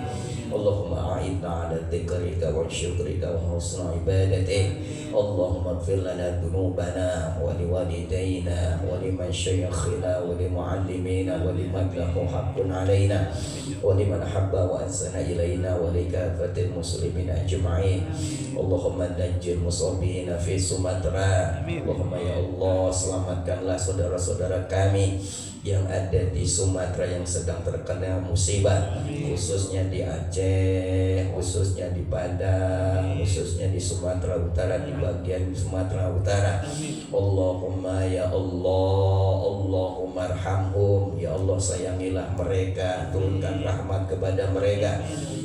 Allahumma a'inna ala dzikrika wa syukrika wa husni ibadatik. Allahumma ighfir lana dzunubana wa liwalidayna wa liman syayikhina wa limuallimina wa liman lahu haqqun alaina wa liman habba wa ansana ilaina wa likafatil muslimin ajma'in. Allahumma najjil musabina fi Sumatera. Allahumma ya Allah, selamatkanlah saudara-saudara kami yang ada di Sumatera yang sedang terkena musibah, khususnya di Aceh, khususnya di Padang, khususnya di Sumatera Utara, di bagian Sumatera Utara. Allahumma ya Allah, Allahumma arhamhum, ya Allah sayangilah mereka, turunkan rahmat kepada mereka,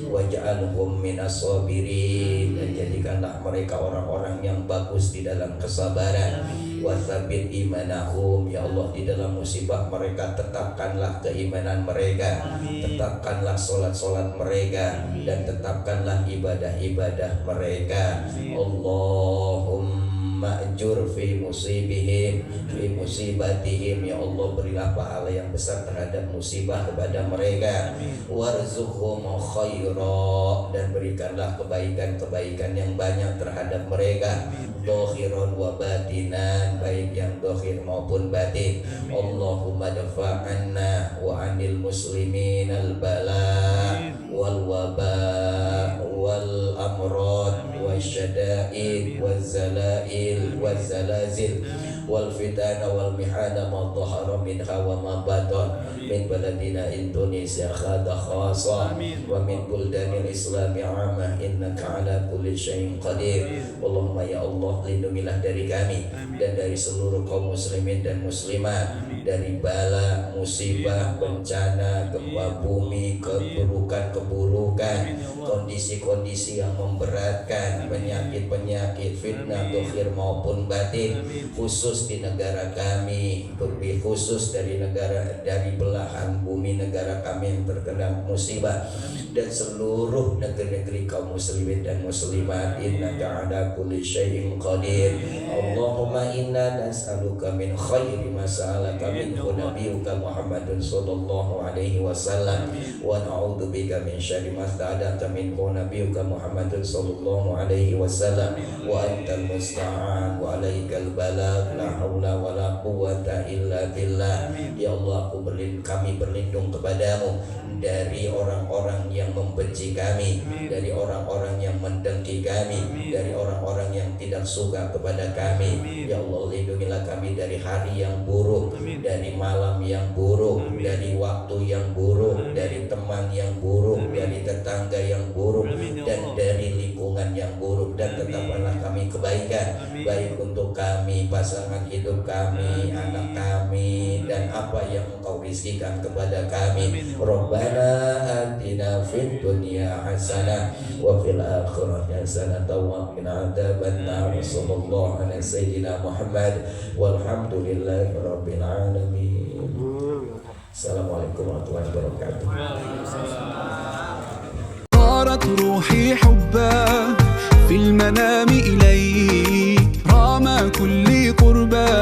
waj'alhum minas sabirin, dan jadikanlah mereka orang-orang yang bagus di dalam kesabaran, wa tsabbit imanahum. Ya Allah, di dalam musibah mereka tetapkanlah keimanan mereka, tetapkanlah solat-solat mereka, dan tetapkanlah ibadah-ibadah mereka. Allahumma ajur fi musibihim, fi musibatihim. Ya Allah, berilah pahala yang besar terhadap musibah kepada mereka. Warzuqhum khaira, dan berikanlah kebaikan-kebaikan yang banyak terhadap mereka. Dohiron wa batinan, baik yang dohir maupun batin. Allahumma dafa'anna wa anil muslimin al-bala wal waba wal amrad wasyada'id wal zalail wal zalazil wal fitana wal mihana ma dhahara minha wa ma batan min baladina Indonesia khassa wa min buldanil islami amah, innaka ala kulli syai'in qadir. Allahumma ya Allah, lindungilah dari kami dan dari seluruh kaum muslimin dan muslimat dari bala, musibah, bencana, gempa bumi, keburukan-keburukan, kondisi-kondisi yang memberatkan, penyakit-penyakit, fitnah dohir maupun batin, khusus di negara kami, lebih khusus dari belahan bumi negara kami yang terkena musibah, dan seluruh negeri-negeri kaum muslimin dan muslimat. Innaka ala kulli syai'in qadir. Allahumma inna nas'aluka min khairi ma sa'alaka minhu nabiyyuka Muhammadun sallallahu alaihi wasallam, wa na'udzubika min syarri ma sta'adaka minhu nabiyyuka Muhammadun sallallahu alaihi wasallam, wa antal musta'an wa alaikal balagh, la haula wa la quwwata illa billah. Ya Allah, kami berlindung kepadamu dari orang-orang yang membenci kami, dari orang-orang yang mendengki kami, dari orang-orang yang tidak suka kepada kami. Ya Allah, lindungilah kami dari hari yang buruk, dari malam yang buruk, dari waktu yang buruk, dari teman yang buruk, dari tetangga yang buruk, dan dari lingkungan yang buruk. Dan tetapkanlah kami kebaikan, baik untuk kami, pasangan hidup kami, anak kami, dan apa yang Engkau rizkikan kepada kami. Rabbana atina fid dunya hasanah wa fil akhirati hasanah wa qina adzabannar. Sallallahu ala sayyidina Muhammad walhamdulillahi rabbil alamin. Assalamualaikum warahmatullahi wabarakatuh. طارت روحي حبا في المنام إليك رام كل قربا